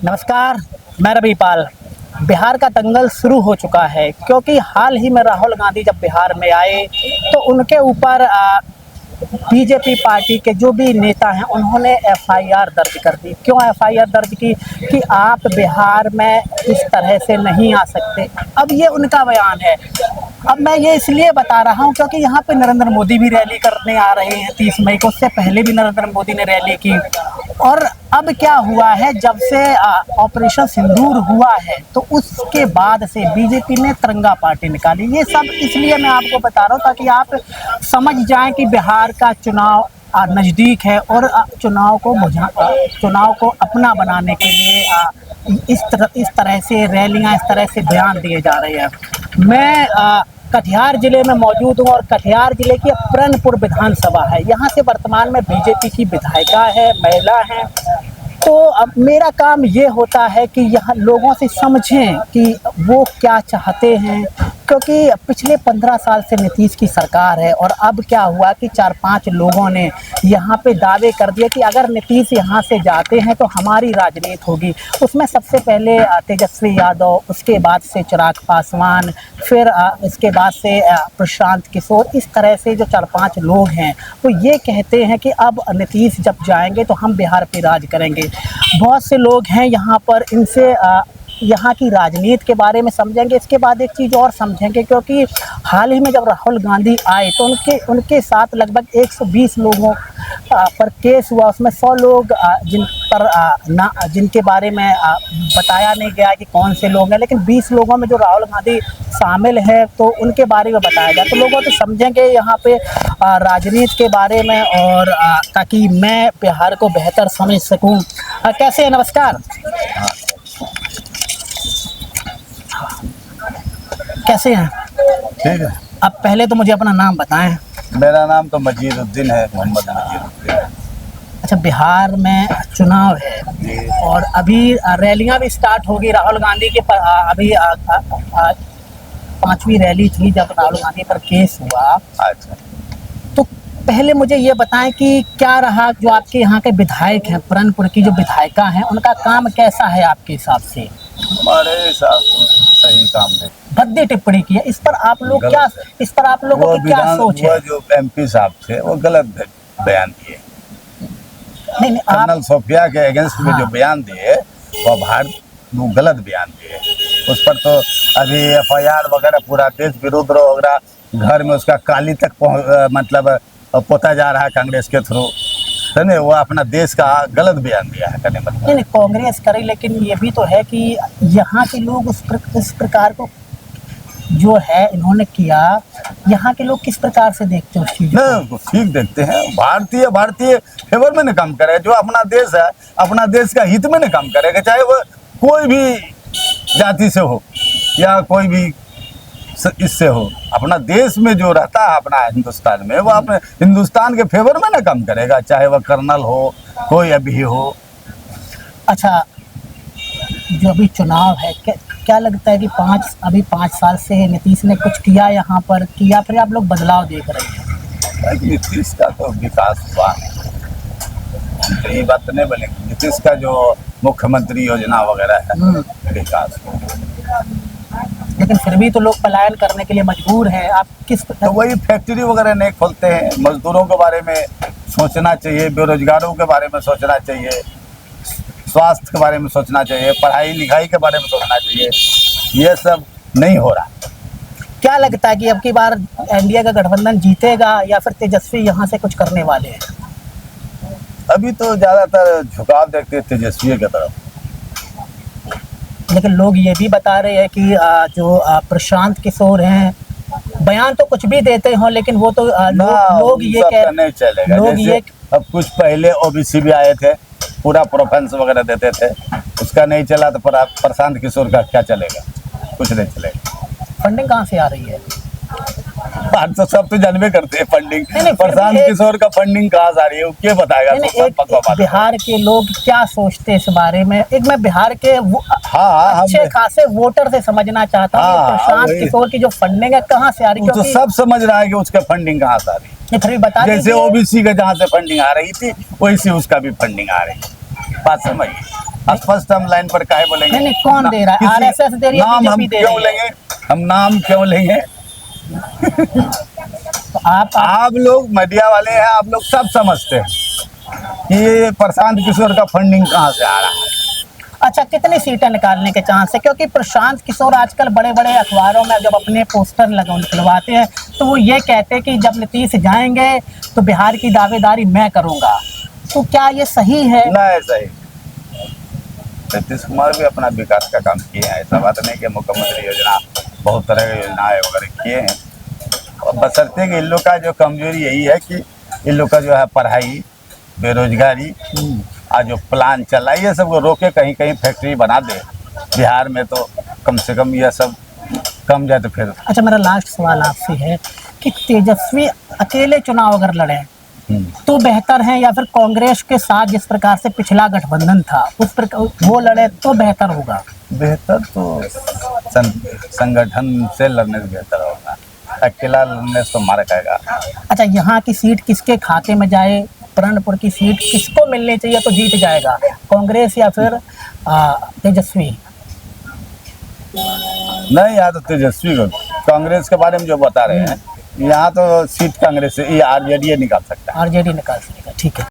नमस्कार, मैं रविपाल। बिहार का दंगल शुरू हो चुका है क्योंकि हाल ही में राहुल गांधी जब बिहार में आए तो उनके ऊपर बीजेपी पार्टी के जो भी नेता हैं उन्होंने एफआईआर दर्ज कर दी। क्यों एफआईआर दर्ज की? कि आप बिहार में इस तरह से नहीं आ सकते। अब ये उनका बयान है। अब मैं ये इसलिए बता रहा हूँ क्योंकि यहाँ पे नरेंद्र मोदी भी रैली करने आ रहे हैं 30 मई को। उससे पहले भी नरेंद्र मोदी ने रैली की। और अब क्या हुआ है, जब से ऑपरेशन सिंदूर हुआ है तो उसके बाद से बीजेपी ने तिरंगा पार्टी निकाली। ये सब इसलिए मैं आपको बता रहा हूँ ताकि आप समझ जाएं कि बिहार का चुनाव नज़दीक है और चुनाव को अपना बनाने के लिए इस तरह से रैलियां, इस तरह से बयान दिए जा रहे हैं। मैं कटिहार जिले में मौजूद हूँ और कटिहार जिले की प्रणपुर विधानसभा है। यहाँ से वर्तमान में बीजेपी की विधायिका है, महिला है। तो अब मेरा काम ये होता है कि यहाँ लोगों से समझें कि वो क्या चाहते हैं, क्योंकि पिछले 15 साल से नीतीश की सरकार है। और अब क्या हुआ कि 4-5 लोगों ने यहाँ पे दावे कर दिए कि अगर नीतीश यहाँ से जाते हैं तो हमारी राजनीति होगी। उसमें सबसे पहले तेजस्वी यादव, उसके बाद से चिराग पासवान, फिर इसके बाद से प्रशांत किशोर। इस तरह से जो 4-5 लोग हैं वो ये कहते हैं कि अब नीतीश जब जाएंगे तो हम बिहार पे राज करेंगे। बहुत से लोग हैं यहाँ पर, इनसे यहाँ की राजनीति के बारे में समझेंगे। इसके बाद एक चीज़ और समझेंगे, क्योंकि हाल ही में जब राहुल गांधी आए तो उनके साथ लगभग 120 लोगों पर केस हुआ। उसमें 100 लोग जिनके बारे में बताया नहीं गया कि कौन से लोग हैं, लेकिन 20 लोगों में जो राहुल गांधी शामिल है तो उनके बारे में बताया गया। तो लोगों तो समझेंगे यहाँ पे राजनीति के बारे में, और ताकि मैं बिहार को बेहतर समझ सकूँ। कैसे हैं? नमस्कार, कैसे हैं? ठीक है। अब पहले तो मुझे अपना नाम बताएं। मेरा नाम तो मजीदुद्दीन है, मोहम्मद मजीदुद्दीन। अच्छा, बिहार में चुनाव है और अभी रैलियां भी स्टार्ट होगी। राहुल गांधी के अभी 5वीं रैली थी जब राहुल गांधी पर केस हुआ। अच्छा, तो पहले मुझे ये बताएं कि क्या रहा, जो आपके यहाँ के विधायक हैं, प्रणपुर की जो विधायिका हैं, उनका काम कैसा है आपके हिसाब से? हमारे हिसाब से सही काम है। भद्दी टिप्पणी की है, इस पर आप लोग क्या, इस पर आप लोगों की क्या सोच है? वो जो एमपी साहब थे वो गलत बयान दिए। नहीं, कर्नल सोफिया के अगेंस्ट में जो बयान दिए वो गलत बयान दिए। उस पर तो अभी एफआईआर वगैरह पूरा देश विरुद्ध वगैरह, घर में उसका काली तक मतलब पोता जा रहा है कांग्रेस के थ्रू। नहीं, वो अपना देश का गलत बयान दिया है करने मतलब। नहीं, कांग्रेस करे, लेकिन ये भी तो है कि यहाँ के लोग इस प्रकार को जो है इन्होंने किया, यहाँ के लोग किस प्रकार से देखते हैं उस चीज़ को? ठीक देखते हैं। भारतीय फेवर में न काम करेगा। जो अपना देश है, अपना देश का हित में न काम करेगा, चाहे वो कोई भी जाति से हो या कोई भी इससे हो। अपना देश में जो रहता है अपना हिंदुस्तान में, वो अपने हिंदुस्तान के फेवर में ना काम करेगा, चाहे वह कर्नल हो, कोई अभी हो। अच्छा, जो अभी चुनाव है, क्या लगता है कि अभी 5 साल से नीतीश ने कुछ किया यहाँ पर, या फिर आप लोग बदलाव देख रहे हैं? नीतीश का तो विकास हुआ, ये बात नहीं बनेगी। नीतीश का जो मुख्यमंत्री योजना वगैरह है, विकास। लेकिन फिर भी तो लोग पलायन करने के लिए मजबूर हैं। आप किस तो वही फैक्ट्री वगैरह नहीं खोलते हैं। मजदूरों के बारे में सोचना चाहिए, बेरोजगारों के बारे में सोचना चाहिए, स्वास्थ्य के बारे में सोचना चाहिए, पढ़ाई लिखाई के बारे में सोचना चाहिए। ये सब नहीं हो रहा। क्या लगता है कि अब की बार एनडीए का गठबंधन जीतेगा या फिर तेजस्वी यहाँ से कुछ करने वाले हैं? अभी तो ज्यादातर झुकाव देखते हैं तेजस्वी की तरफ। लेकिन लोग ये भी बता रहे हैं कि जो प्रशांत किशोर हैं, बयान तो कुछ भी देते हो, लेकिन वो तो लोग ये कह नहीं चलेगा। लोग ये अब कुछ पहले ओबीसी भी आए थे, पूरा प्रोफेंस वगैरह देते थे, उसका नहीं चला तो प्रशांत किशोर का क्या चलेगा? कुछ नहीं चलेगा। फंडिंग कहाँ से आ रही है? बात तो सब तो जानवे करते हैं। फंडिंग प्रशांत किशोर का फंडिंग कहाँ से आ रही है, क्या बताएगा? एक बिहार के लोग क्या सोचते हैं इस बारे में? एक मैं बिहार के अच्छे खासे वोटर से समझना चाहता हूँ, प्रशांत किशोर की जो फंडिंग है कहाँ से आ रही है? तो सब समझ रहा है कि उसका फंडिंग कहाँ से आ रही है। फिर भी बता, जैसे ओबीसी का जहाँ से फंडिंग आ रही थी वैसे उसका भी फंडिंग आ रही है। बात समझिए। स्पष्ट हम लाइन पर काहे बोलेंगे? नहीं, कौन दे रहा है? किसी- RSS दे रही है, नाम हम BJP दे क्यों रही है। लेंगे? हम नाम क्यों लेंगे? तो आप लोग मीडिया वाले हैं, आप लोग सब समझते हैं कि ये प्रशांत किशोर का फंडिंग कहाँ से आ रहा है। अच्छा, कितनी सीटें निकालने के चांस है? क्योंकि प्रशांत किशोर आजकल बड़े बड़े अखबारों में जब अपने पोस्टर निकलवाते हैं तो वो ये कहते हैं कि जब नीतीश जाएंगे तो बिहार की दावेदारी मैं करूंगा। तो क्या ये सही है? ना, ऐसा ही नीतीश कुमार भी अपना विकास का काम किए हैं। ऐसा बात नहीं कि मुख्यमंत्री योजना बहुत तरह की योजनाएं वगैरह किए हैं। और बशर्ते कि इन लोग का जो कमजोरी यही है कि इन लोग का जो है पढ़ाई, बेरोजगारी, आज जो प्लान चल रहा है ये सब को रोके, कहीं कहीं फैक्ट्री बना दे बिहार में तो कम से कम यह सब कम जाए तो फिर। अच्छा, मेरा लास्ट सवाल आपसे है कि तेजस्वी अकेले चुनाव अगर लड़े तो बेहतर है या फिर कांग्रेस के साथ जिस प्रकार से पिछला गठबंधन था उस प्रकार वो लड़े तो बेहतर होगा? बेहतर तो संगठन से लड़ने से बेहतर होगा, अकेला लड़ने से तो मार खाएगा। अच्छा, यहाँ की सीट किसके खाते में जाए? पुरनपुर की सीट किसको मिलनी चाहिए तो जीत जाएगा, कांग्रेस या फिर तेजस्वी? नहीं, यहाँ तो तेजस्वी को, कांग्रेस के बारे में जो बता रहे हैं यहाँ तो सीट कांग्रेस से, ये आरजेडी निकाल सकता है। आरजेडी निकाल सकेगा, ठीक है।